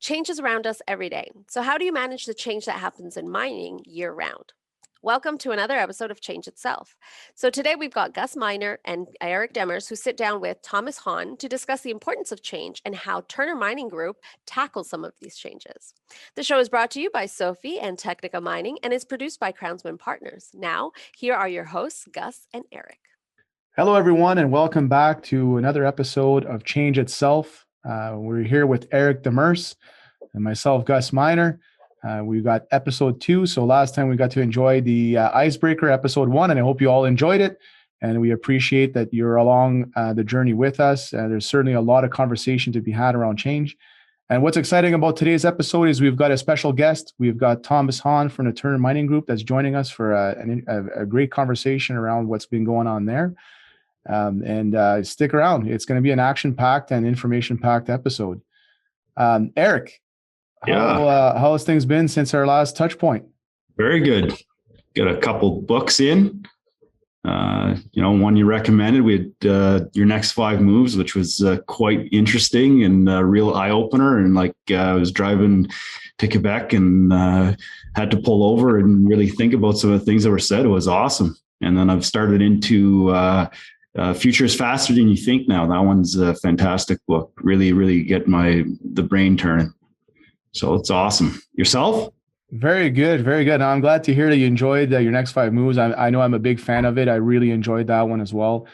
Change is around us every day. So, how do you manage the change that happens in mining year round? Welcome to another episode of Change Itself. So, today we've got Gus Miner and Eric Demers who sit down with Thomas Haun to discuss the importance of change and how Turner Mining Group tackles some of these changes. The show is brought to you by Sophie and Technica Mining and is produced by Crownsman Partners. Now, here are your hosts, Gus and Eric. Hello, everyone, and welcome back to another episode of Change Itself. We're here with Eric Demers and myself, Gus Miner. We got episode 2. So last time we got to enjoy the icebreaker episode 1, and I hope you all enjoyed it. And we appreciate that you're along the journey with us. There's certainly a lot of conversation to be had around change. And what's exciting about today's episode is we've got a special guest. We've got Thomas Haun from the Turner Mining Group that's joining us for a great conversation around what's been going on there. Stick around. It's going to be an action-packed and information-packed episode. Eric, how has things been since our last touch point? Very good. Got a couple books in. One you recommended. We had Your Next 5 Moves, which was quite interesting and a real eye-opener. And I was driving to Quebec and had to pull over and really think about some of the things that were said. It was awesome. And then I've started into Future is Faster Than You Think now. That one's a fantastic book. Really, really get the brain turning. So it's awesome. Yourself? Very good. Very good. Now, I'm glad to hear that you enjoyed Your Next 5 Moves. I know I'm a big fan of it. I really enjoyed that one as well.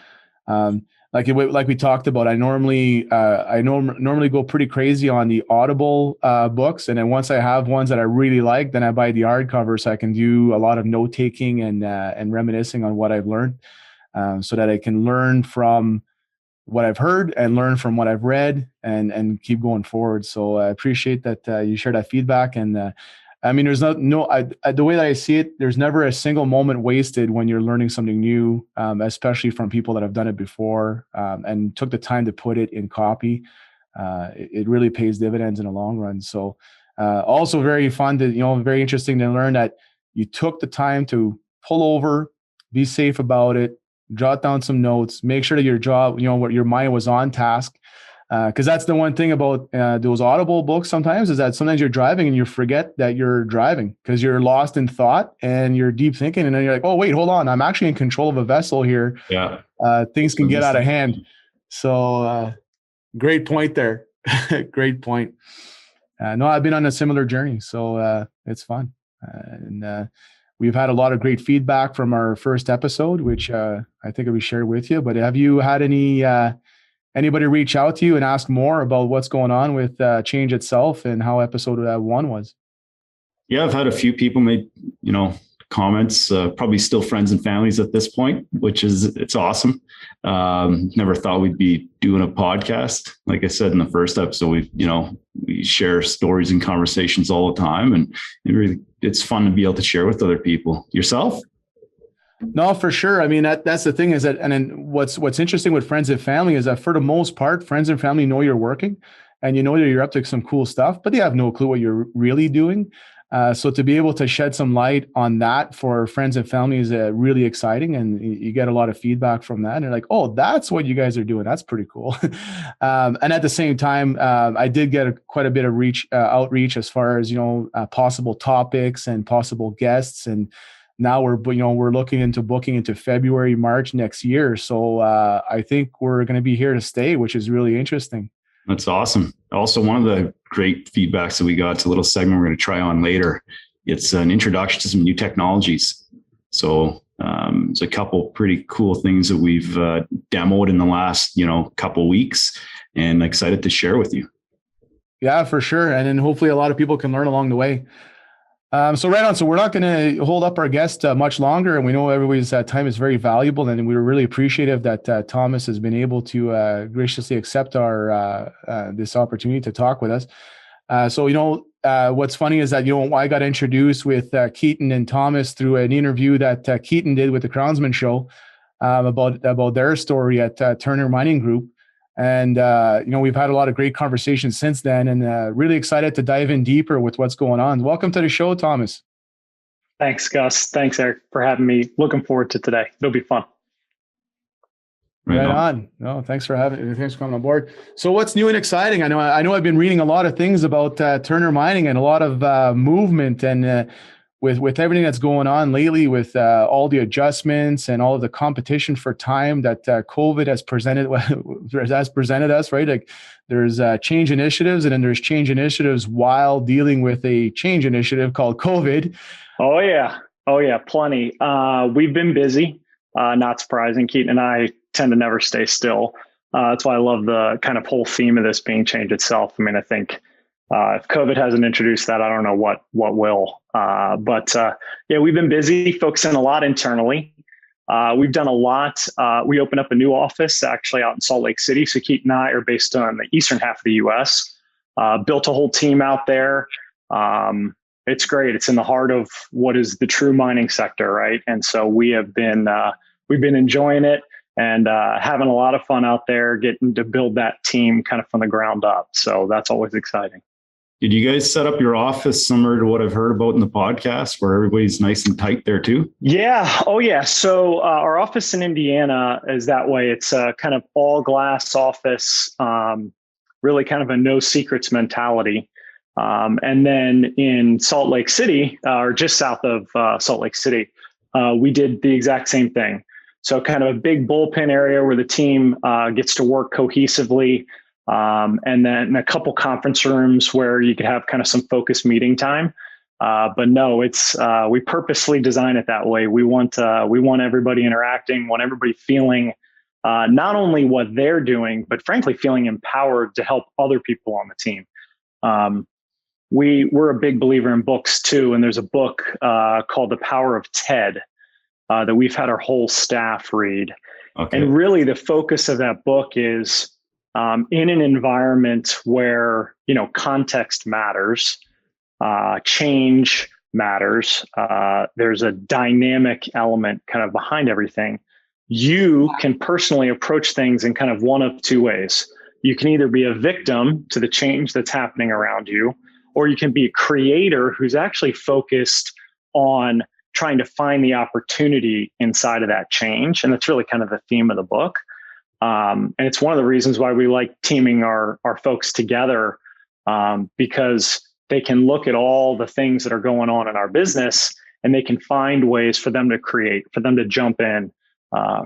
Like we talked about, I normally go pretty crazy on the Audible books. And then once I have ones that I really like, then I buy the hardcover so I can do a lot of note taking and reminiscing on what I've learned. So that I can learn from what I've heard and learn from what I've read and keep going forward. So I appreciate that you shared that feedback. And there's the way that I see it, there's never a single moment wasted when you're learning something new, especially from people that have done it before and took the time to put it in copy. It really pays dividends in the long run. So also very fun very interesting to learn that you took the time to pull over, be safe about it, jot down some notes, make sure that your mind was on task. Because that's the one thing about those Audible books sometimes is that sometimes you're driving and you forget that you're driving because you're lost in thought and you're deep thinking. And then you're like, oh, wait, hold on. I'm actually in control of a vessel here. Yeah. Things can get out of hand. So great point there. Great point. No, I've been on a similar journey. So it's fun. We've had a lot of great feedback from our first episode, which I think we shared with you. But have you had anybody reach out to you and ask more about what's going on with Change Itself and how episode 1 was? Yeah, I've had a few people make, comments, probably still friends and families at this point, it's awesome. Never thought we'd be doing a podcast. Like I said in the first episode, we share stories and conversations all the time, and it's fun to be able to share with other people. Yourself? No, for sure. I mean, that's the thing is that, and then what's interesting with friends and family is that for the most part, friends and family know you're working and that you're up to some cool stuff, but they have no clue what you're really doing. So to be able to shed some light on that for friends and family is really exciting. And you get a lot of feedback from that. And they're like, oh, that's what you guys are doing. That's pretty cool. And at the same time, I did get quite a bit of outreach as far as, possible topics and possible guests. And now we're looking into booking into February, March next year. So I think we're going to be here to stay, which is really interesting. That's awesome. Also, one of the great feedbacks that we got, it's a little segment we're going to try on later. It's an introduction to some new technologies. So there's a couple pretty cool things that we've demoed in the last, couple weeks, and excited to share with you. Yeah, for sure. And then hopefully a lot of people can learn along the way. So right on. So we're not going to hold up our guest much longer. And we know everybody's time is very valuable. And we were really appreciative that Thomas has been able to graciously accept our this opportunity to talk with us. What's funny is that, I got introduced with Keaton and Thomas through an interview that Keaton did with the Crownsman Show about their story at Turner Mining Group. And, we've had a lot of great conversations since then, and really excited to dive in deeper with what's going on. Welcome to the show, Thomas. Thanks, Gus. Thanks, Eric, for having me. Looking forward to today. It'll be fun. Right on. No, thanks for coming on board. So what's new and exciting? I know I've been reading a lot of things about Turner Mining and a lot of movement, and with everything that's going on lately, with all the adjustments and all of the competition for time that COVID has presented us, right? Like there's change initiatives, and then there's change initiatives while dealing with a change initiative called COVID. Oh yeah, plenty. We've been busy. Not surprising. Keaton and I tend to never stay still. That's why I love the kind of whole theme of this being change itself. I mean, I think if COVID hasn't introduced that, I don't know what will. But we've been busy, focusing a lot internally. We've done a lot. We opened up a new office actually out in Salt Lake City. So Keaton and I are based on the eastern half of the U.S. Built a whole team out there. It's great. It's in the heart of what is the true mining sector, right? And so we've been enjoying it and having a lot of fun out there, getting to build that team kind of from the ground up. So that's always exciting. Did you guys set up your office similar to what I've heard about in the podcast, where everybody's nice and tight there too? Yeah. Oh yeah. So our office in Indiana is that way. It's a kind of all glass office, really kind of a no secrets mentality. And then in Salt Lake City, or just south of Salt Lake City, we did the exact same thing. So kind of a big bullpen area where the team gets to work cohesively, and then a couple conference rooms where you could have kind of some focused meeting time. But no, it's we purposely design it that way. We want everybody interacting, want everybody feeling not only what they're doing, but frankly feeling empowered to help other people on the team. We're a big believer in books too, and there's a book called The Power of TED that we've had our whole staff read. Okay. And really the focus of that book is in an environment where, context matters, change matters, there's a dynamic element kind of behind everything. You can personally approach things in kind of one of two ways. You can either be a victim to the change that's happening around you, or you can be a creator who's actually focused on trying to find the opportunity inside of that change. And that's really kind of the theme of the book. And it's one of the reasons why we like teaming our folks together, because they can look at all the things that are going on in our business and they can find ways for them to create, for them to jump in,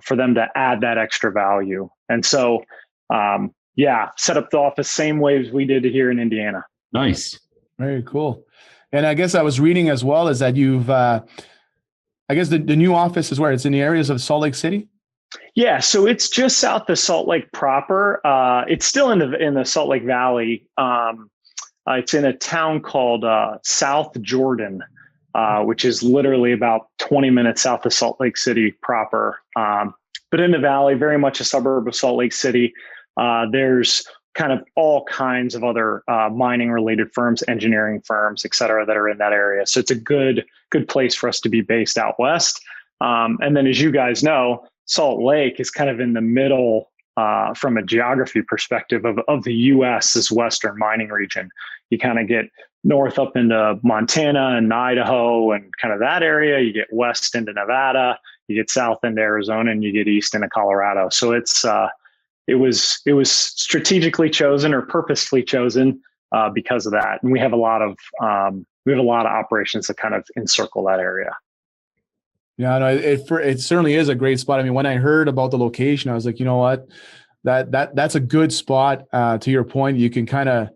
for them to add that extra value. And so, set up the office same way as we did here in Indiana. Nice. Very cool. And I guess I was reading as well is that you've, I guess the new office is where? It's in the areas of Salt Lake City? Yeah, so it's just south of Salt Lake proper. It's still in the Salt Lake Valley. It's in a town called South Jordan, which is literally about 20 minutes south of Salt Lake City proper. But in the valley, very much a suburb of Salt Lake City. There's kind of all kinds of other mining related firms, engineering firms, et cetera, that are in that area. So it's a good place for us to be based out west. And then as you guys know, Salt Lake is kind of in the middle from a geography perspective of the U.S.'s western mining region. You kind of get north up into Montana and Idaho and kind of that area. You get west into Nevada, you get south into Arizona, and you get east into Colorado. So it was strategically chosen or purposefully chosen because of that. And we have a lot of operations that kind of encircle that area. Yeah, no, it certainly is a great spot. I mean, when I heard about the location, I was like, you know what, that's a good spot. To your point, you can kind of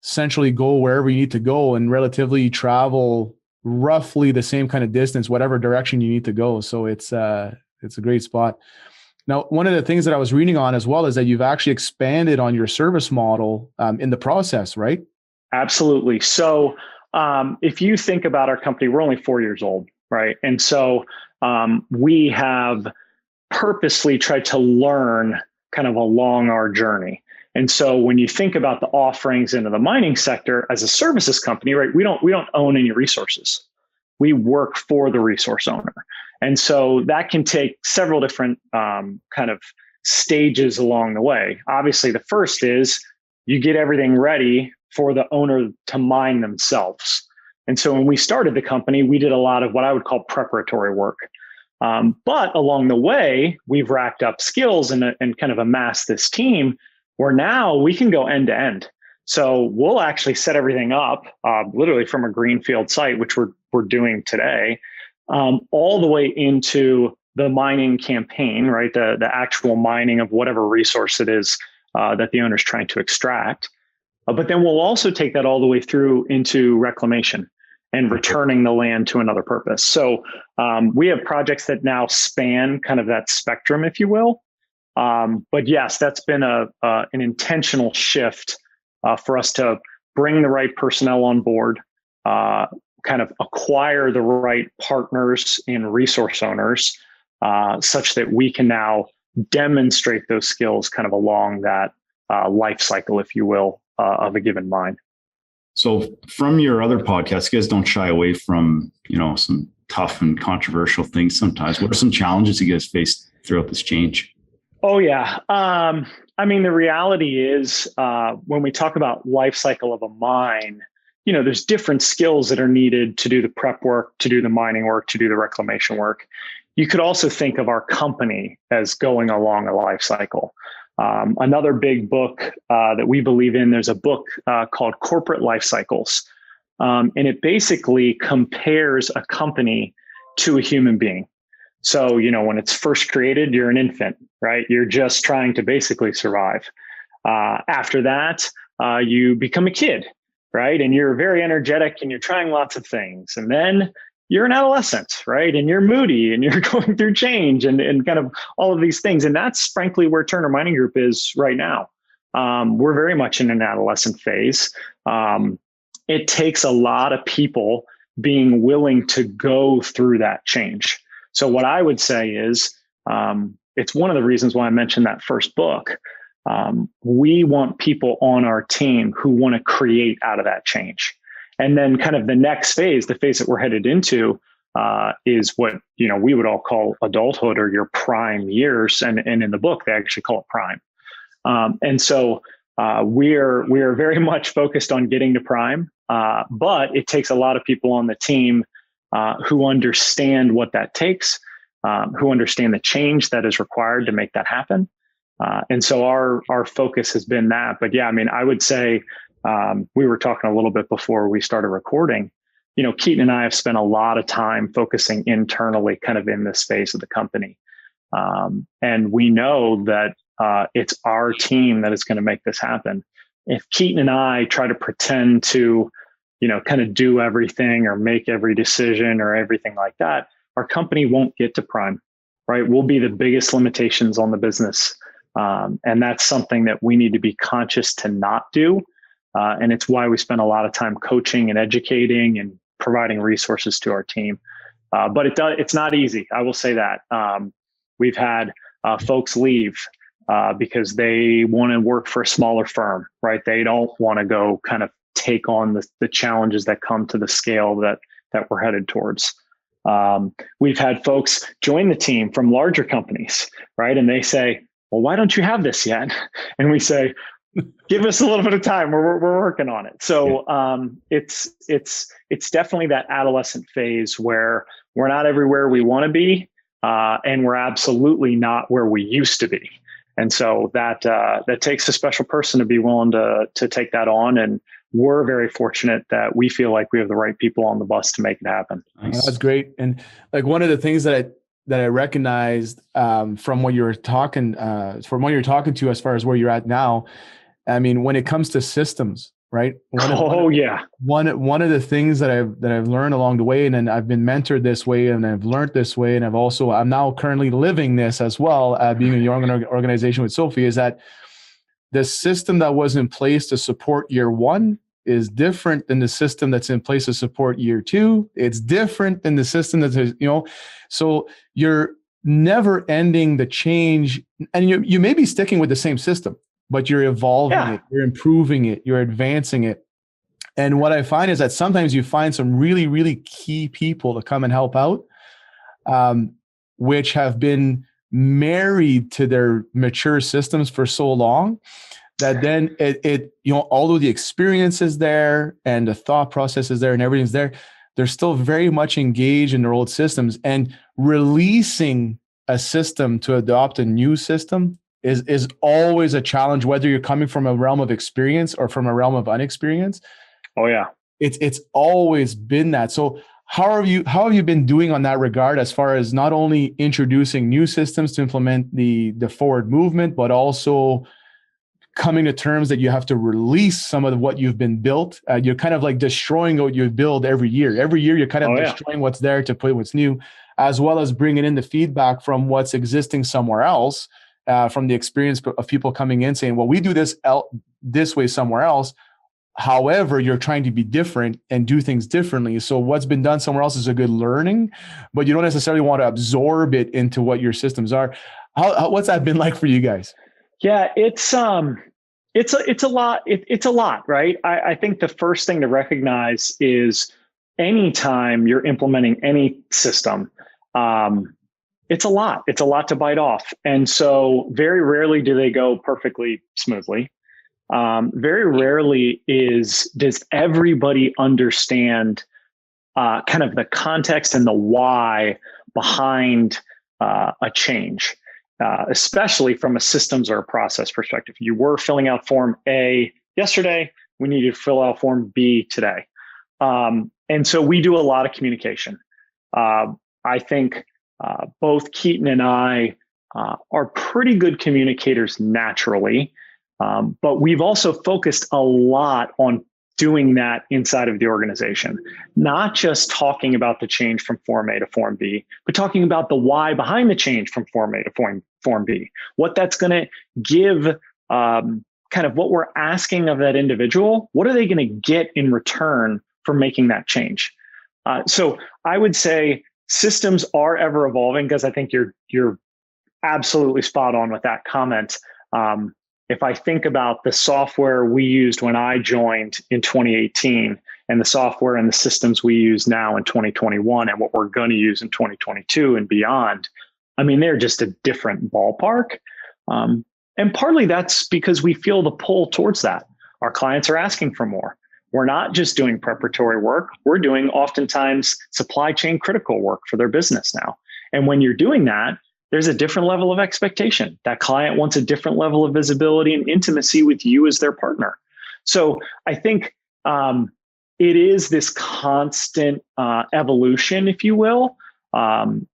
centrally go wherever you need to go and relatively travel roughly the same kind of distance, whatever direction you need to go. So it's a great spot. Now, one of the things that I was reading on as well is that you've actually expanded on your service model in the process, right? Absolutely. So if you think about our company, we're only 4 years old. Right. And so we have purposely tried to learn kind of along our journey. And so when you think about the offerings into the mining sector as a services company, right, we don't own any resources. We work for the resource owner. And so that can take several different kind of stages along the way. Obviously, the first is you get everything ready for the owner to mine themselves. And so when we started the company, we did a lot of what I would call preparatory work. But along the way, we've racked up skills and kind of amassed this team where now we can go end to end. So we'll actually set everything up literally from a greenfield site, which we're doing today, all the way into the mining campaign, right? The actual mining of whatever resource it is that the owner's trying to extract. But then we'll also take that all the way through into reclamation and returning the land to another purpose. So we have projects that now span kind of that spectrum, if you will. But yes, that's been an intentional shift for us to bring the right personnel on board, kind of acquire the right partners and resource owners, such that we can now demonstrate those skills kind of along that life cycle, if you will, of a given mine. So from your other podcasts, you guys don't shy away from, some tough and controversial things sometimes. What are some challenges you guys faced throughout this change? Oh, yeah. The reality is when we talk about life cycle of a mine, there's different skills that are needed to do the prep work, to do the mining work, to do the reclamation work. You could also think of our company as going along a life cycle. Another big book that we believe in, there's a book called Corporate Life Cycles. And it basically compares a company to a human being. So, when it's first created, you're an infant, right? You're just trying to basically survive. After that, you become a kid, right? And you're very energetic and you're trying lots of things. And then you're an adolescent, right? And you're moody and you're going through change and kind of all of these things. And that's frankly where Turner Mining Group is right now. We're very much in an adolescent phase. It takes a lot of people being willing to go through that change. So what I would say is, it's one of the reasons why I mentioned that first book. We want people on our team who want to create out of that change. And then kind of the next phase, the phase that we're headed into, is what, we would all call adulthood or your prime years. And in the book, they actually call it prime. And so we are very much focused on getting to prime, but it takes a lot of people on the team who understand what that takes, who understand the change that is required to make that happen. And so our focus has been that. But yeah, I would say, we were talking a little bit before we started recording, Keaton and I have spent a lot of time focusing internally kind of in this phase of the company. And we know that it's our team that is going to make this happen. If Keaton and I try to pretend to, kind of do everything or make every decision or everything like that, our company won't get to prime, right? We'll be the biggest limitations on the business. And that's something that we need to be conscious to not do. And it's why we spend a lot of time coaching and educating and providing resources to our team. But it's not easy. I will say that. We've had folks leave because they want to work for a smaller firm, right? They don't want to go kind of take on the challenges that come to the scale that we're headed towards. We've had folks join the team from larger companies, right? And they say, well, why don't you have this yet? And we say, give us a little bit of time. We're working on it. So it's definitely that adolescent phase where we're not everywhere we want to be, and we're absolutely not where we used to be. And so that takes a special person to be willing to take that on. And we're very fortunate that we feel like we have the right people on the bus to make it happen. Nice. That's great. And like one of the things that I recognized from what you were talking to as far as where you're at now, when it comes to systems, right? One of the things that I've learned along the way, and then I've been mentored this way, and I've learned this way, and I'm now currently living this as well, being in your organization with Sophie, is that the system that was in place to support year one is different than the system that's in place to support year two. It's different than the system that's, so you're never ending the change, and you may be sticking with the same system, but you're evolving it, you're improving it, you're advancing it. And what I find is that sometimes you find some really, really key people to come and help out, which have been married to their mature systems for so long that then it although the experience is there and the thought process is there and everything's there, they're still very much engaged in their old systems, and releasing a system to adopt a new system is always a challenge, whether you're coming from a realm of experience or from a realm of unexperience. Oh yeah. It's always been that. So how have you been doing on that regard, as far as not only introducing new systems to implement the forward movement, but also coming to terms that you have to release some of what you've been built? You're kind of like destroying what you build every year. Every year you're kind of destroying what's there to put what's new, as well as bringing in the feedback from what's existing somewhere else, from the experience of people coming in saying, well, we do this way somewhere else. However, you're trying to be different and do things differently. So what's been done somewhere else is a good learning, but you don't necessarily want to absorb it into what your systems are. What's that been like for you guys? Yeah, it's a lot. It's a lot, right? I think the first thing to recognize is anytime you're implementing any system, it's a lot. It's a lot to bite off. And so very rarely do they go perfectly smoothly. Very rarely does everybody understand kind of the context and the why behind a change, especially from a systems or a process perspective. You were filling out Form A yesterday. We need you to fill out Form B today. And so we do a lot of communication. I think both Keaton and I are pretty good communicators naturally. But we've also focused a lot on doing that inside of the organization, not just talking about the change from Form A to Form B, but talking about the why behind the change from Form A to Form B, what that's going to give, kind of what we're asking of that individual. What are they going to get in return for making that change? So I would say systems are ever evolving, because I think you're absolutely spot on with that comment. If I think about the software we used when I joined in 2018 and the software and the systems we use now in 2021 and what we're going to use in 2022 and beyond, I mean, they're just a different ballpark. And partly that's because we feel the pull towards that. Our clients are asking for more. We're not just doing preparatory work. We're doing oftentimes supply chain critical work for their business now. And when you're doing that, there's a different level of expectation. That client wants a different level of visibility and intimacy with you as their partner. So I think it is this constant evolution, if you will.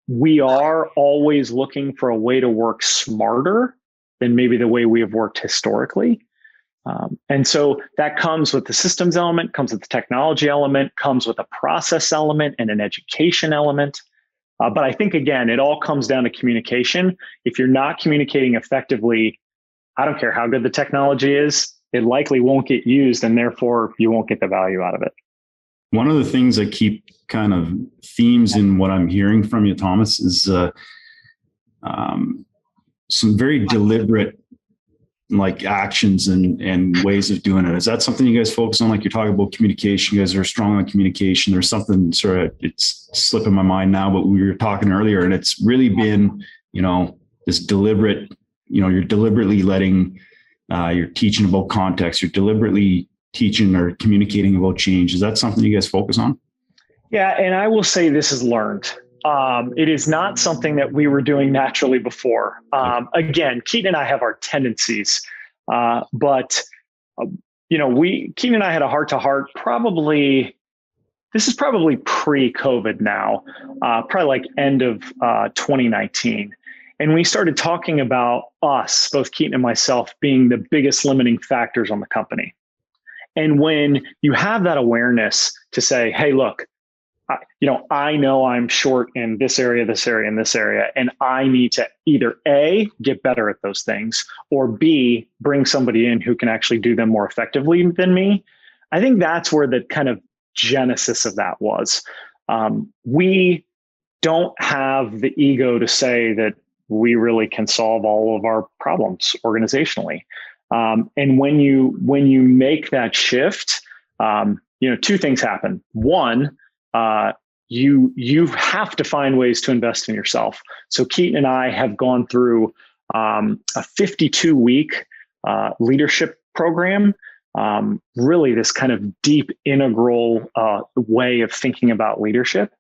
We are always looking for a way to work smarter than maybe the way we have worked historically. And so that comes with the systems element, comes with the technology element, comes with a process element and an education element. But I think, again, it all comes down to communication. If you're not communicating effectively, I don't care how good the technology is, it likely won't get used, and therefore you won't get the value out of it. One of the things that keep kind of themes in what I'm hearing from you, Thomas, is some very deliberate like actions and ways of doing it. Is that something you guys focus on? Like you're talking about communication, you guys are strong on communication. There's something sort of, it's slipping my mind now, but we were talking earlier, and it's really been, this deliberate, you're deliberately letting, you're teaching about context, you're deliberately teaching or communicating about change. Is that something you guys focus on? Yeah. And I will say this is learned. It is not something that we were doing naturally before. Again, Keaton and I have our tendencies, but Keaton and I had a heart-to-heart this is probably pre-COVID now, probably like end of 2019. And we started talking about us, both Keaton and myself, being the biggest limiting factors on the company. And when you have that awareness to say, hey, look, I know I'm short in this area, and this area, and I need to either A, get better at those things, or B, bring somebody in who can actually do them more effectively than me. I think that's where the kind of genesis of that was. We don't have the ego to say that we really can solve all of our problems organizationally. And when you make that shift, two things happen. One, you have to find ways to invest in yourself. So Keaton and I have gone through a 52-week leadership program really this kind of deep integral way of thinking about leadership.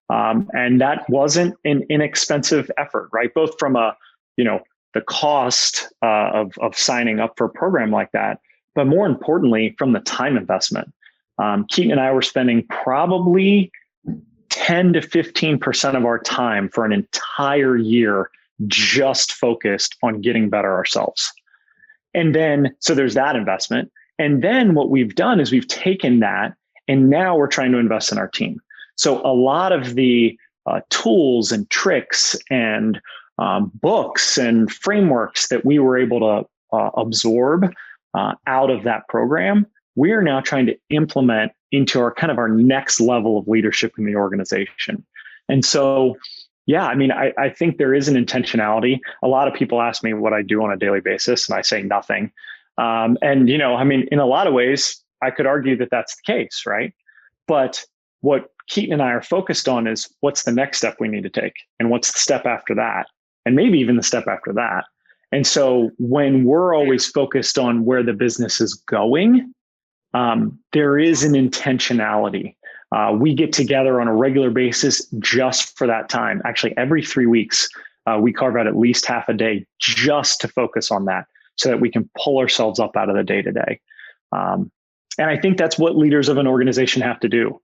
And that wasn't an inexpensive effort, right? Both from the cost of signing up for a program like that, but more importantly, from the time investment. Keaton and I were spending probably 10 to 15% of our time for an entire year just focused on getting better ourselves. And then, so there's that investment. And then what we've done is we've taken that and now we're trying to invest in our team. So a lot of the tools and tricks and books and frameworks that we were able to absorb out of that program, we are now trying to implement into our next level of leadership in the organization. And so, yeah, I mean, I think there is an intentionality. A lot of people ask me what I do on a daily basis, and I say nothing. And, in a lot of ways, I could argue that that's the case, right? But what Keaton and I are focused on is what's the next step we need to take, and what's the step after that, and maybe even the step after that. And so when we're always focused on where the business is going, there is an intentionality. We get together on a regular basis just for that time. Actually, every 3 weeks, we carve out at least half a day just to focus on that so that we can pull ourselves up out of the day-to-day. And I think that's what leaders of an organization have to do.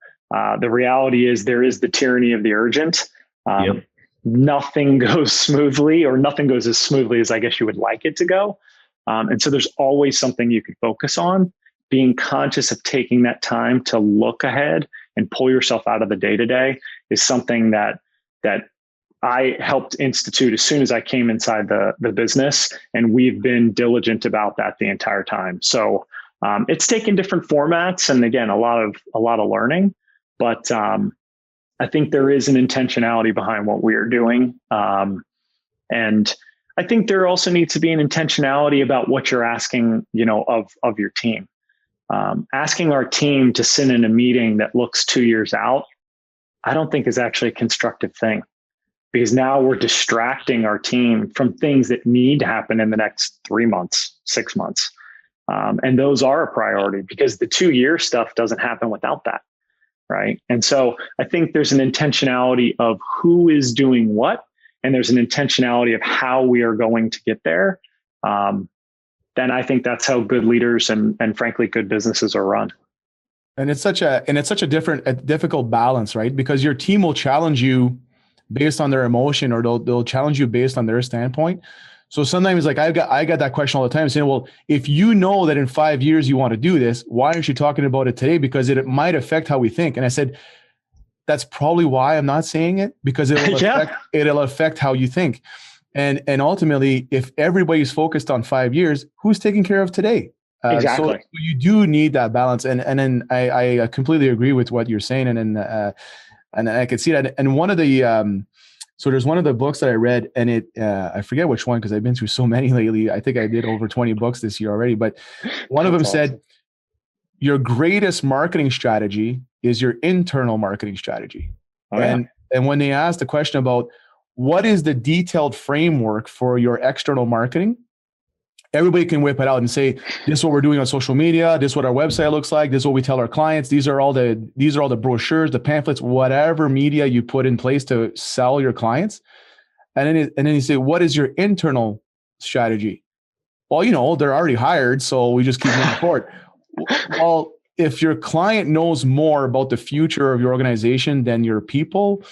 The reality is there is the tyranny of the urgent. Yep. Nothing goes smoothly, or nothing goes as smoothly as I guess you would like it to go. And so there's always something you could focus on. Being conscious of taking that time to look ahead and pull yourself out of the day-to-day is something that I helped institute as soon as I came inside the business. And we've been diligent about that the entire time. So it's taken different formats, and again, a lot of learning, but I think there is an intentionality behind what we are doing. And I think there also needs to be an intentionality about what you're asking, of your team. Asking our team to sit in a meeting that looks 2 years out, I don't think is actually a constructive thing, because now we're distracting our team from things that need to happen in the next 3 months, 6 months. And those are a priority, because the 2-year stuff doesn't happen without that. Right. And so I think there's an intentionality of who is doing what, and there's an intentionality of how we are going to get there. Then I think that's how good leaders and frankly, good businesses are run. And it's such a difficult balance, right? Because your team will challenge you based on their emotion, or they'll challenge you based on their standpoint. So sometimes, like I got that question all the time, saying, well, if you know that in 5 years you want to do this, why aren't you talking about it today? Because it might affect how we think. And I said, that's probably why I'm not saying it, because it'll affect how you think. And ultimately, if everybody's focused on 5 years, who's taking care of today? Exactly. So you do need that balance. And then I completely agree with what you're saying. And I could see that. And one of the, so there's one of the books that I read, and I forget which one, because I've been through so many lately. I think I did over 20 books this year already, but one of them said, your greatest marketing strategy is your internal marketing strategy. Oh, yeah. And when they asked the question about what is the detailed framework for your external marketing, everybody can whip it out and say, this is what we're doing on social media. This is what our website looks like. This is what we tell our clients. These are all the brochures, the pamphlets, whatever media you put in place to sell your clients. And then you say, what is your internal strategy? Well, they're already hired, so we just keep moving forward. Well, if your client knows more about the future of your organization than your people,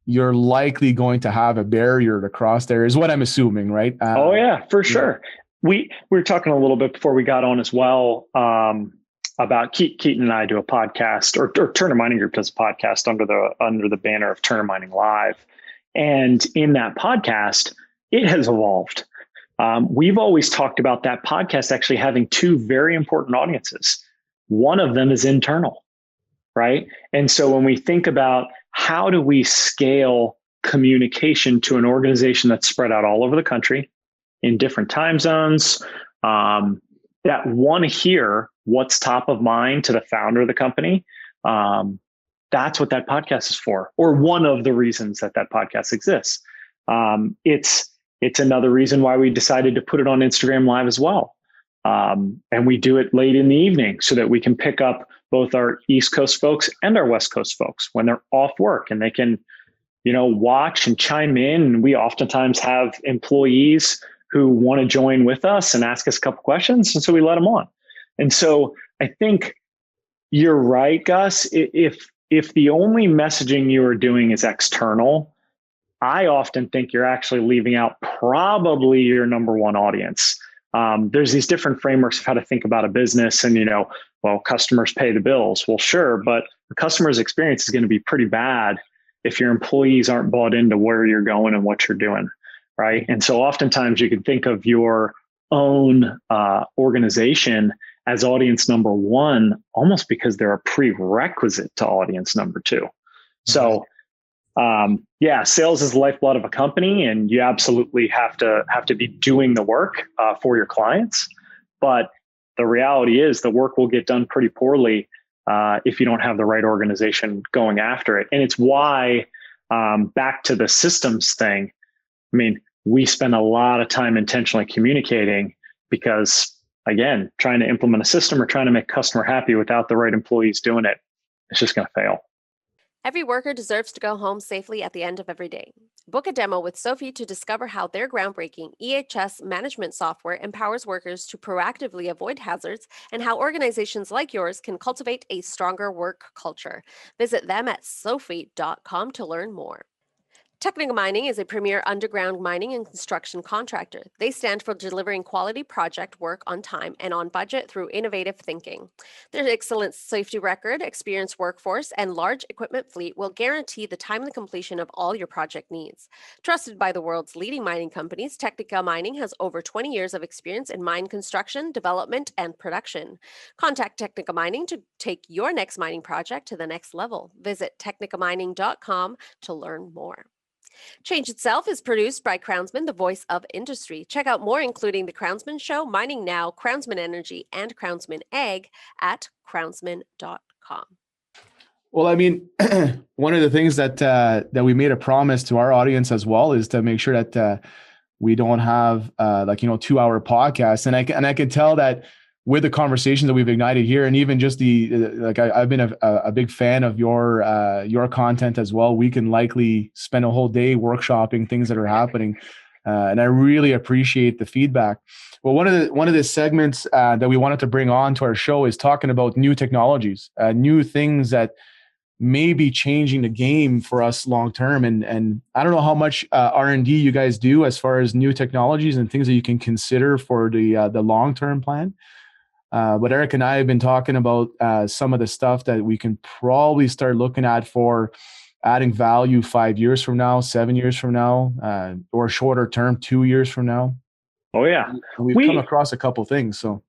you're likely going to have a barrier to cross there, is what I'm assuming, right? Oh yeah, for sure. We were talking a little bit before we got on as well about Keaton and I do a podcast, or Turner Mining Group does a podcast under the banner of Turner Mining Live. And in that podcast, it has evolved. We've always talked about that podcast actually having two very important audiences. One of them is internal, right? And so when we think about how do we scale communication to an organization that's spread out all over the country in different time zones, that want to hear what's top of mind to the founder of the company, that's what that podcast is for, or one of the reasons that podcast exists. It's another reason why we decided to put it on Instagram Live as well. And we do it late in the evening so that we can pick up both our East Coast folks and our West Coast folks when they're off work, and they can, watch and chime in. And we oftentimes have employees who want to join with us and ask us a couple questions. And so we let them on. And so I think you're right, Gus. If the only messaging you are doing is external, I often think you're actually leaving out probably your number one audience. There's these different frameworks of how to think about a business, and, customers pay the bills. Well, sure, but the customer's experience is going to be pretty bad if your employees aren't bought into where you're going and what you're doing, right? And so oftentimes you can think of your own organization as audience number one, almost because they're a prerequisite to audience number two. So, sales is the lifeblood of a company, and you absolutely have to be doing the work for your clients. But the reality is the work will get done pretty poorly if you don't have the right organization going after it. And it's why, back to the systems thing, we spend a lot of time intentionally communicating, because, again, trying to implement a system or trying to make customer happy without the right employees doing it, it's just going to fail. Every worker deserves to go home safely at the end of every day. Book a demo with Sophie to discover how their groundbreaking EHS management software empowers workers to proactively avoid hazards, and how organizations like yours can cultivate a stronger work culture. Visit them at sophie.com to learn more. Technica Mining is a premier underground mining and construction contractor. They stand for delivering quality project work on time and on budget through innovative thinking. Their excellent safety record, experienced workforce, and large equipment fleet will guarantee the timely completion of all your project needs. Trusted by the world's leading mining companies, Technica Mining has over 20 years of experience in mine construction, development, and production. Contact Technica Mining to take your next mining project to the next level. Visit technicamining.com to learn more. Change Itself is produced by Crownsman, the voice of industry. Check out more, including The Crownsman Show, Mining Now, Crownsman Energy, and Crownsman Ag at crownsman.com. Well, one of the things that we made a promise to our audience as well is to make sure that we don't have 2-hour podcasts. And I can tell that with the conversations that we've ignited here, and even just I've been a big fan of your content as well. We can likely spend a whole day workshopping things that are happening, and I really appreciate the feedback. Well, one of the segments that we wanted to bring on to our show is talking about new technologies, new things that may be changing the game for us long term. And I don't know how much R&D you guys do as far as new technologies and things that you can consider for the long term plan. But Eric and I have been talking about some of the stuff that we can probably start looking at for adding value 5 years from now, 7 years from now, or shorter term, 2 years from now. Oh, yeah. And we've come across a couple things. So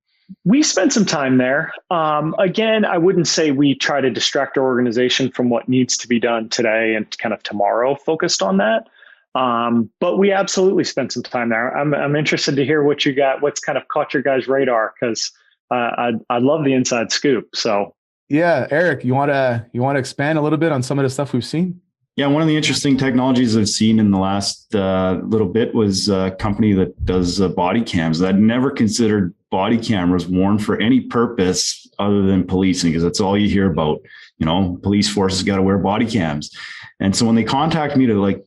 we spent some time there. Again, I wouldn't say we try to distract our organization from what needs to be done today and kind of tomorrow focused on that. But we absolutely spent some time there. I'm interested to hear what you got, what's kind of caught your guys' radar, because I love the inside scoop. So yeah, Eric, you want to expand a little bit on some of the stuff we've seen? Yeah, one of the interesting technologies I've seen in the last little bit was a company that does body cams. I'd never considered body cameras worn for any purpose other than policing, because that's all you hear about. Police forces got to wear body cams. And so when they contact me to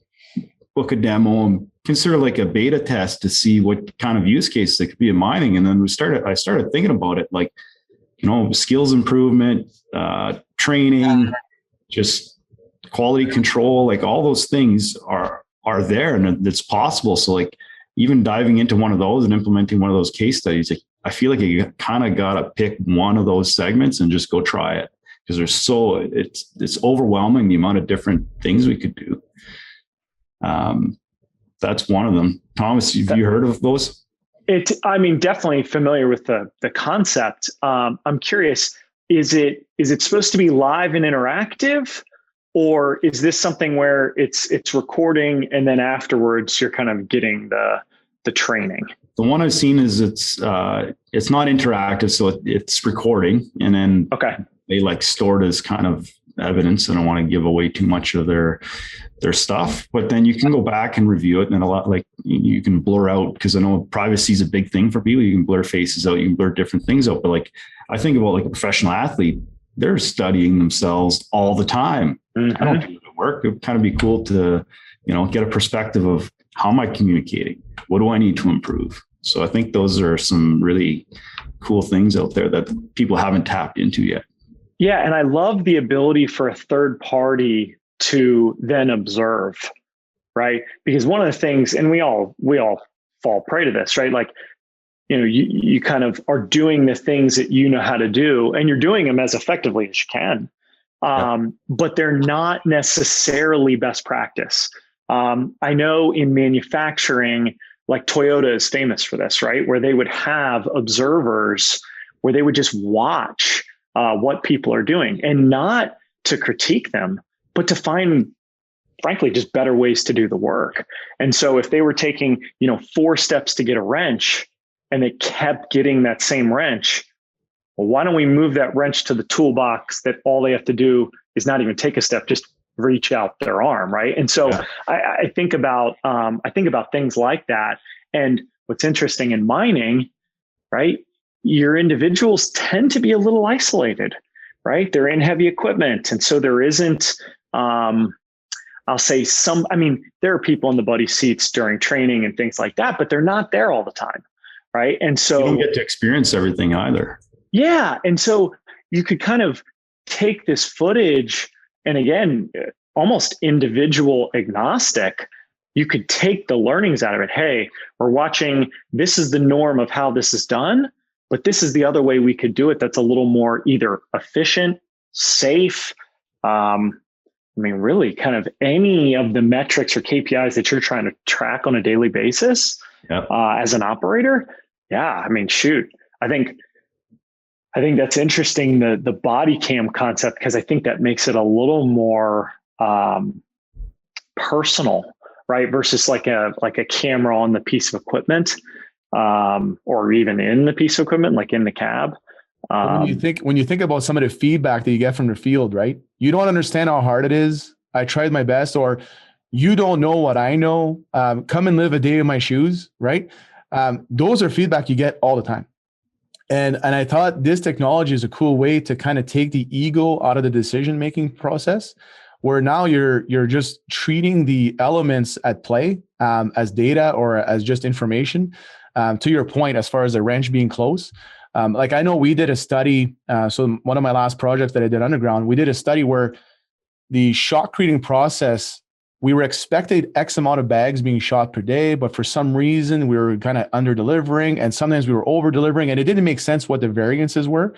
book a demo and consider a beta test to see what kind of use case there could be in mining. And then I started thinking about it, skills improvement, training, just quality control, all those things are there and it's possible. So even diving into one of those and implementing one of those case studies, I feel like you kind of got to pick one of those segments and just go try it, because it's overwhelming the amount of different things we could do. That's one of them. Thomas, have you heard of those? Definitely familiar with the concept. I'm curious, is it supposed to be live and interactive, or is this something where it's recording and then afterwards you're kind of getting the training? The one I've seen is it's not interactive, so it's recording, and then they store it as kind of evidence. I don't want to give away too much of their stuff, but then you can go back and review it. And a lot, like you can blur out, because I know privacy is a big thing for people. You can blur faces out, you can blur different things out. But like, I think about like a professional athlete, they're studying themselves all the time. I don't do it at work. It would kind of be cool to, get a perspective of how am I communicating? What do I need to improve? So I think those are some really cool things out there that people haven't tapped into yet. Yeah. And I love the ability for a third party to then observe, right? Because one of the things, and we all fall prey to this, right? Like, you kind of are doing the things that you know how to do, and you're doing them as effectively as you can. But they're not necessarily best practice. I know in manufacturing, like Toyota is famous for this, right? Where they would have observers where they would just watch what people are doing, and not to critique them, but to find, frankly, just better ways to do the work. And so if they were taking, 4 steps to get a wrench and they kept getting that same wrench, well, why don't we move that wrench to the toolbox that all they have to do is not even take a step, just reach out their arm, right? And so I think about things like that. And what's interesting in mining, right? Your individuals tend to be a little isolated, right? They're in heavy equipment. And so there isn't, I'll say there are people in the buddy seats during training and things like that, but they're not there all the time, right? And so you don't get to experience everything either. Yeah. And so you could kind of take this footage, and again, almost individual agnostic, you could take the learnings out of it. Hey, we're watching, this is the norm of how this is done, but this is the other way we could do it that's a little more either efficient, safe. Really kind of any of the metrics or KPIs that you're trying to track on a daily basis as an operator. Yeah. Shoot, I think that's interesting, the body cam concept, because I think that makes it a little more personal, right? Versus like a camera on the piece of equipment, or even in the piece of equipment, like in the cab. When you think about some of the feedback that you get from the field, right? You don't understand how hard it is. I tried my best, or you don't know what I know. Come and live a day in my shoes, right? Those are feedback you get all the time. And I thought this technology is a cool way to kind of take the ego out of the decision-making process, where now you're just treating the elements at play as data or as just information. To your point, as far as the wrench being close, like I know we did a study. So one of my last projects that I did underground, we did a study where the shotcreting process, we were expected X amount of bags being shot per day, but for some reason we were kind of under delivering, and sometimes we were over delivering, and it didn't make sense what the variances were.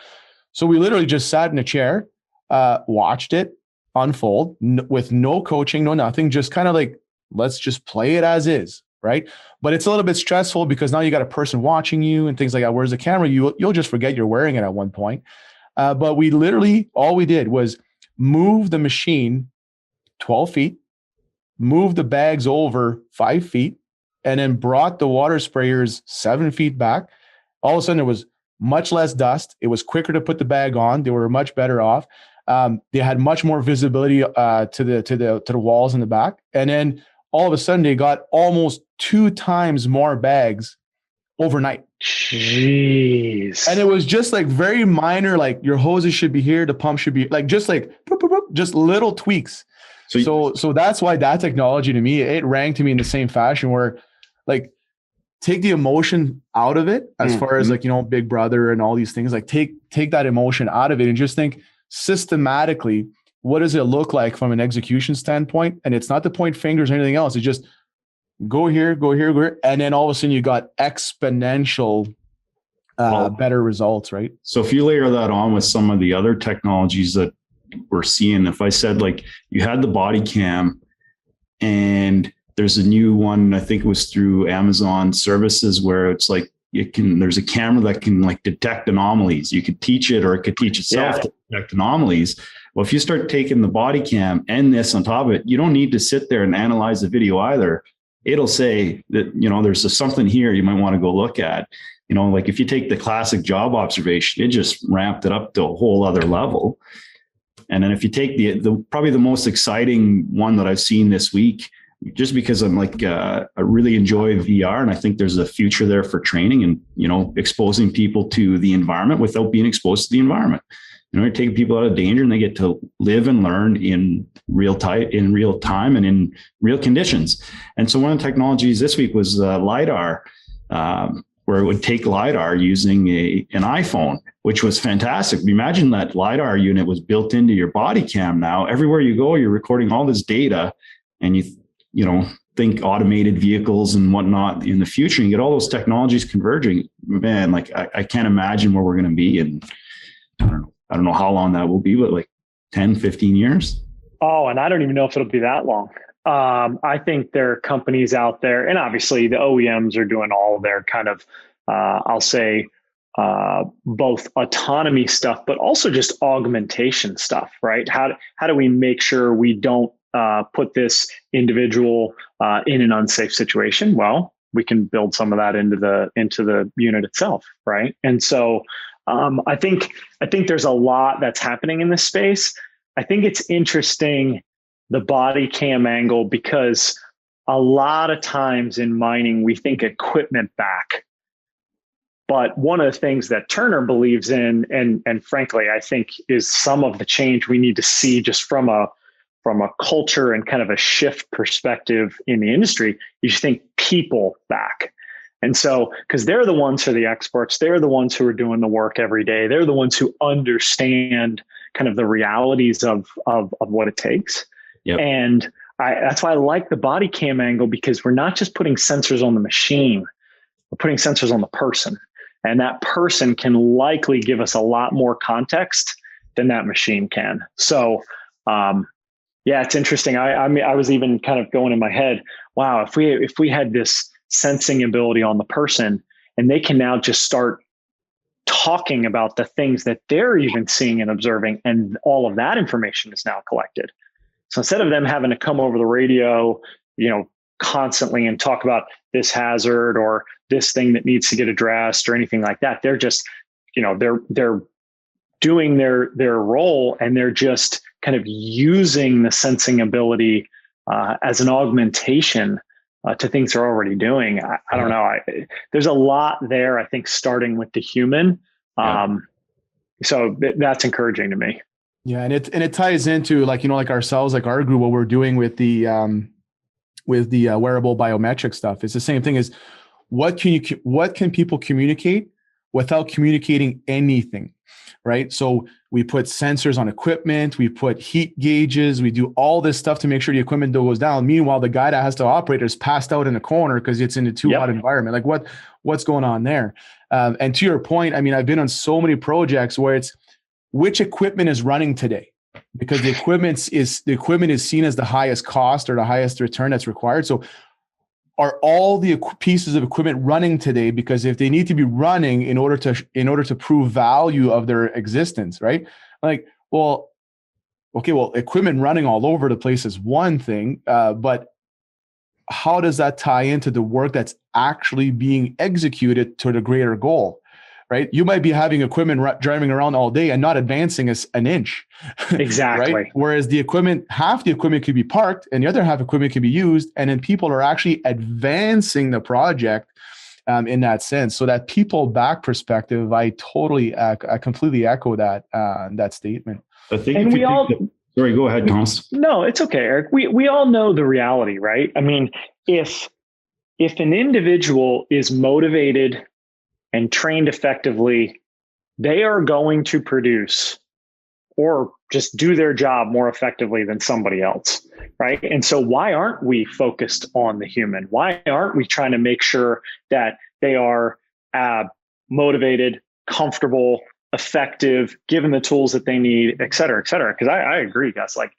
So we literally just sat in a chair, watched it unfold with no coaching, no nothing, just kind of like, let's just play it as is, right? But it's a little bit stressful because now you got a person watching you and things like that. Whereas the camera, you'll just forget you're wearing it at one point. But we literally, all we did was move the machine 12 feet, move the bags over 5 feet, and then brought the water sprayers 7 feet back. All of a sudden, there was much less dust. It was quicker to put the bag on. They were much better off. They had much more visibility to the walls in the back. And then all of a sudden, they got almost 2 times more bags overnight. Jeez. And it was just like very minor, like your hoses should be here, the pump should be like, just like just little tweaks. So that's why that technology to me, it rang to me in the same fashion where like take the emotion out of it as far as like, Big Brother and all these things, like take that emotion out of it and just think systematically, what does it look like from an execution standpoint? And it's not to point fingers or anything else. It's just go here. And then all of a sudden you got exponential better results, right? So if you layer that on with some of the other technologies that we're seeing, if I said like you had the body cam and there's a new one, I think it was through Amazon services where it's like there's a camera that can like detect anomalies. You could teach it or it could teach itself to detect anomalies. Well, if you start taking the body cam and this on top of it, you don't need to sit there and analyze the video either. It'll say that, there's something here you might want to go look at. Like if you take the classic job observation, it just ramped it up to a whole other level. And then if you take the probably the most exciting one that I've seen this week, just because I'm like, I really enjoy VR, and I think there's a future there for training and, exposing people to the environment without being exposed to the environment. You're taking people out of danger, and they get to live and learn in real time and in real conditions. And so one of the technologies this week was LiDAR, where it would take LiDAR using an iPhone, which was fantastic. Imagine that LiDAR unit was built into your body cam now. Everywhere you go, you're recording all this data, and you think automated vehicles and whatnot in the future, and get all those technologies converging. Man, like I can't imagine where we're going to be in, I don't know how long that will be, but like 10, 15 years. Oh, and I don't even know if it'll be that long. I think there are companies out there, and obviously the OEMs are doing all their kind of, I'll say, both autonomy stuff, but also just augmentation stuff, right? How do we make sure we don't put this individual in an unsafe situation? Well, we can build some of that into the unit itself, right? And so I think there's a lot that's happening in this space. I think it's interesting, the body cam angle, because a lot of times in mining, we think equipment back. But one of the things that Turner believes in, and frankly, I think is some of the change we need to see just from a culture and kind of a shift perspective in the industry, you should think people back. And so, because they're the ones who are the experts, they're the ones who are doing the work every day. They're the ones who understand kind of the realities of what it takes. Yep. And that's why I like the body cam angle, because we're not just putting sensors on the machine, we're putting sensors on the person. And that person can likely give us a lot more context than that machine can. So, yeah, it's interesting. I mean, I was even kind of going in my head, wow, if we had this sensing ability on the person, and they can now just start talking about the things that they're even seeing and observing, and all of that information is now collected. So instead of them having to come over the radio, constantly and talk about this hazard or this thing that needs to get addressed or anything like that, they're just, they're doing their role, and they're just kind of using the sensing ability as an augmentation to things they're already doing. I don't know. There's a lot there, I think, starting with the human. So that's encouraging to me. Yeah. And it ties into like ourselves, like our group, what we're doing with the wearable biometric stuff. It's the same thing as what can people communicate without communicating anything, right? So we put sensors on equipment, we put heat gauges, we do all this stuff to make sure the equipment goes down. Meanwhile, the guy that has to operate is passed out in a corner because it's in a too hot environment. Like what's going on there? And to your point, I mean, I've been on so many projects where it's which equipment is running today, because the equipment is seen as the highest cost or the highest return that's required. So are all the pieces of equipment running today? Because if they need to be running in order to prove value of their existence, right? Like, well, equipment running all over the place is one thing, but how does that tie into the work that's actually being executed to the greater goal? Right? You might be having equipment driving around all day and not advancing an inch. Exactly. Right? Whereas half the equipment could be parked and the other half equipment can be used. And then people are actually advancing the project in that sense. So that people back perspective, I completely echo that statement. I think sorry, go ahead, Thomas. No, it's okay, Eric. We all know the reality, right? I mean, if an individual is motivated and trained effectively, they are going to produce or just do their job more effectively than somebody else, right? And so why aren't we focused on the human? Why aren't we trying to make sure that they are motivated, comfortable, effective, given the tools that they need, et cetera, et cetera? Because I agree, guys, like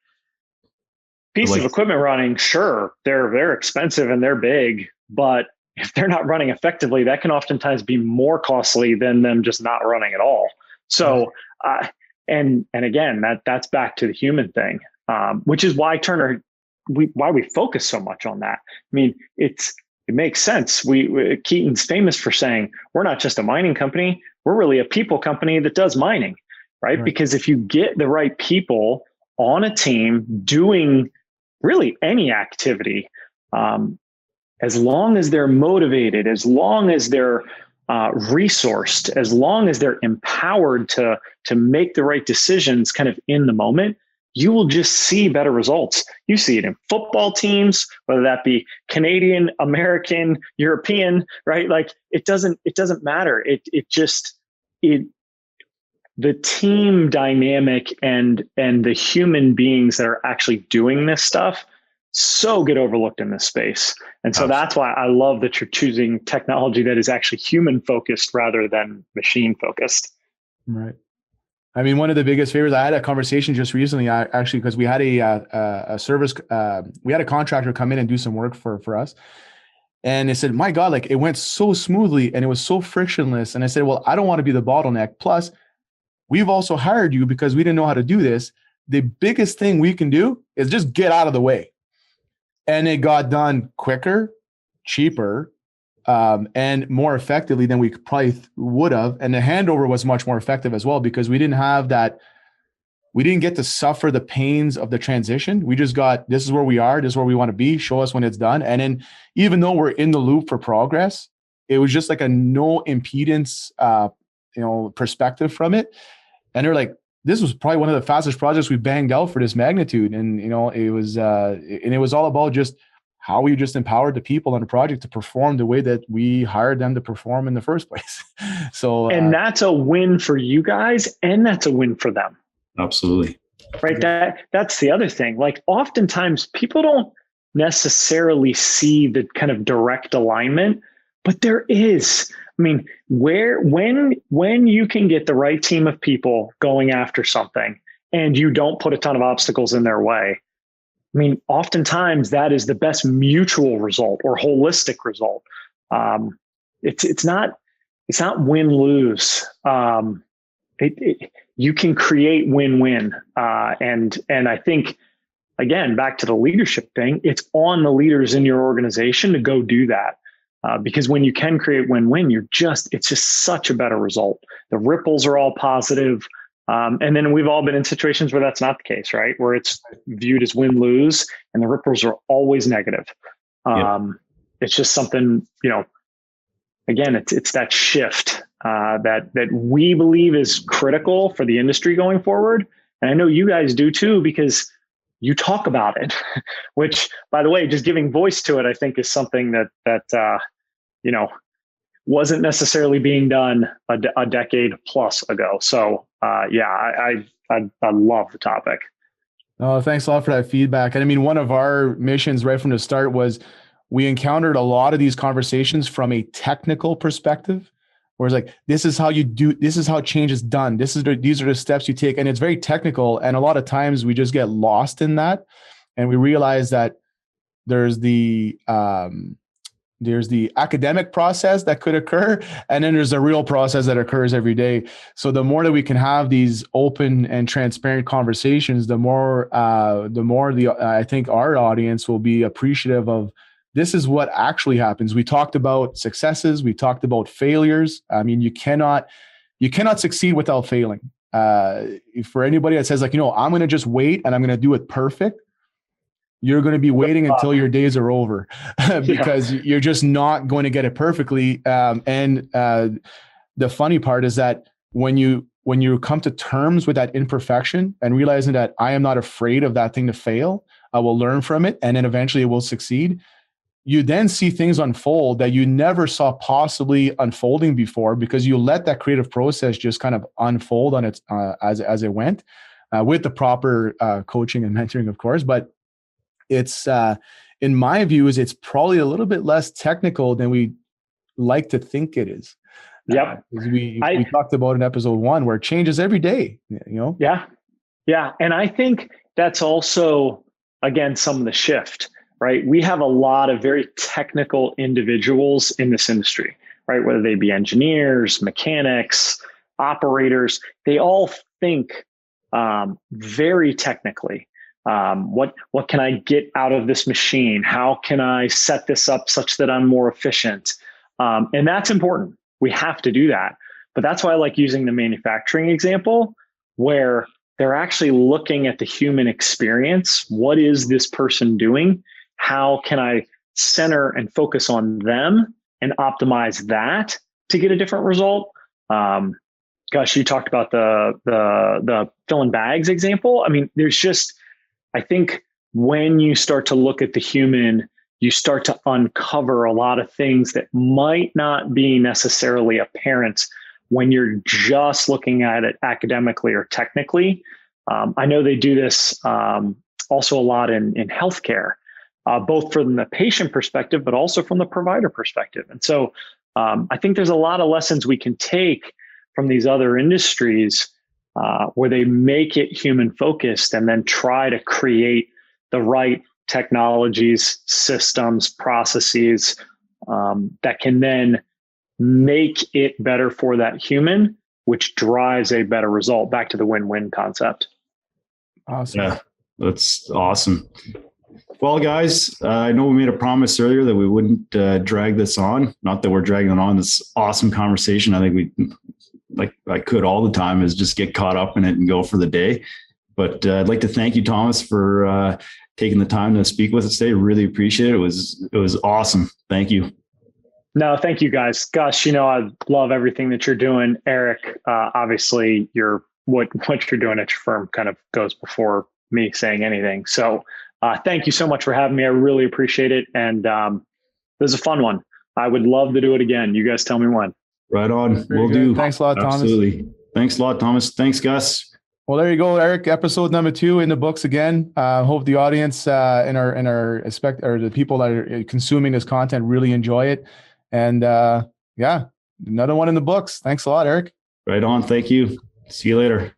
piece of equipment running, sure, they're expensive and they're big, but if they're not running effectively, that can oftentimes be more costly than them just not running at all. So, and again, that's back to the human thing, which is why why we focus so much on that. I mean, it makes sense. Keaton's famous for saying, we're not just a mining company, we're really a people company that does mining. right? Because if you get the right people on a team doing really any activity, as long as they're motivated, as long as they're resourced, as long as they're empowered to make the right decisions kind of in the moment, you will just see better results. You see it in football teams, whether that be Canadian, American, European, right? Like it doesn't matter. The team dynamic and the human beings that are actually doing this stuff so get overlooked in this space. And so that's why I love that you're choosing technology that is actually human focused rather than machine focused. Right. I mean, one of the biggest favors, I had a conversation just recently, actually, because we had a service, we had a contractor come in and do some work for us. And they said, my God, like it went so smoothly and it was so frictionless. And I said, well, I don't want to be the bottleneck. Plus, we've also hired you because we didn't know how to do this. The biggest thing we can do is just get out of the way. And it got done quicker, cheaper, and more effectively than we probably would have. And the handover was much more effective as well because we didn't have that. We didn't get to suffer the pains of the transition. We just got, this is where we are. This is where we want to be. Show us when it's done. And then even though we're in the loop for progress, it was just like a no impedance, perspective from it. And they're like, this was probably one of the fastest projects we banged out for this magnitude. And, it was all about just how we just empowered the people on the project to perform the way that we hired them to perform in the first place. So, and that's a win for you guys. And that's a win for them. Absolutely. Right. That's the other thing. Like oftentimes people don't necessarily see the kind of direct alignment, but there is. I mean, when you can get the right team of people going after something and you don't put a ton of obstacles in their way, I mean, oftentimes that is the best mutual result or holistic result. It's not win-lose. You can create win-win. And I think, again, back to the leadership thing, it's on the leaders in your organization to go do that. Because when you can create win-win, it's just such a better result. The ripples are all positive. And then we've all been in situations where that's not the case, right? Where it's viewed as win-lose and the ripples are always negative. It's just something, again, it's that shift that we believe is critical for the industry going forward. And I know you guys do too, because you talk about it, which, by the way, just giving voice to it, I think is something that wasn't necessarily being done a decade plus ago. So I love the topic. Oh, thanks a lot for that feedback. And I mean, one of our missions right from the start was we encountered a lot of these conversations from a technical perspective, where it's like, this is how you do, this is how change is done. These are the steps you take. And it's very technical. And a lot of times we just get lost in that. And we realize that there's the academic process that could occur. And then there's a real process that occurs every day. So the more that we can have these open and transparent conversations, the more I think our audience will be appreciative of this is what actually happens. We talked about successes. We talked about failures. I mean, you cannot succeed without failing. For anybody that says like, I'm going to just wait and I'm going to do it perfect, you're going to be waiting until your days are over because you're just not going to get it perfectly. And the funny part is that when you come to terms with that imperfection and realizing that I am not afraid of that thing to fail, I will learn from it and then eventually it will succeed. You then see things unfold that you never saw possibly unfolding before because you let that creative process just kind of unfold on its as it went with the proper coaching and mentoring, of course. But it's in my view, it's probably a little bit less technical than we like to think it is. Yep. We talked about in episode 1 where it changes every day. Yeah. And I think that's also, again, some of the shift. Right? We have a lot of very technical individuals in this industry, right? Whether they be engineers, mechanics, operators, they all think very technically. What can I get out of this machine? How can I set this up such that I'm more efficient? And that's important. We have to do that. But that's why I like using the manufacturing example. where they're actually looking at the human experience. What is this person doing? How can I center and focus on them and optimize that to get a different result? Gosh, you talked about the filling bags example. I mean, there's just, I think when you start to look at the human, you start to uncover a lot of things that might not be necessarily apparent when you're just looking at it academically or technically. I know they do this also a lot in healthcare, both from the patient perspective, but also from the provider perspective. And so I think there's a lot of lessons we can take from these other industries where they make it human focused and then try to create the right technologies, systems, processes that can then make it better for that human, which drives a better result. Back to the win-win concept. Awesome. Yeah, that's awesome. Well, guys, I know we made a promise earlier that we wouldn't drag this on. Not that we're dragging it on. This awesome conversation. I think we, like I could all the time, is just get caught up in it and go for the day. But I'd like to thank you, Thomas, for taking the time to speak with us today. Really appreciate it. It was awesome. Thank you. No, thank you, guys. Gosh, I love everything that you're doing, Eric. Obviously, what you're doing at your firm kind of goes before me saying anything. So thank you so much for having me. I really appreciate it. And this is a fun one. I would love to do it again. You guys tell me when. Right on. Very We'll good. do. Thanks a lot, Thomas. Absolutely. Thanks a lot, Thomas. Thanks, Gus. Well, there you go, Eric. Episode number 2 in the books again. Hope the audience and the people that are consuming this content really enjoy it. And yeah, another one in the books. Thanks a lot, Eric. Right on. Thank you. See you later.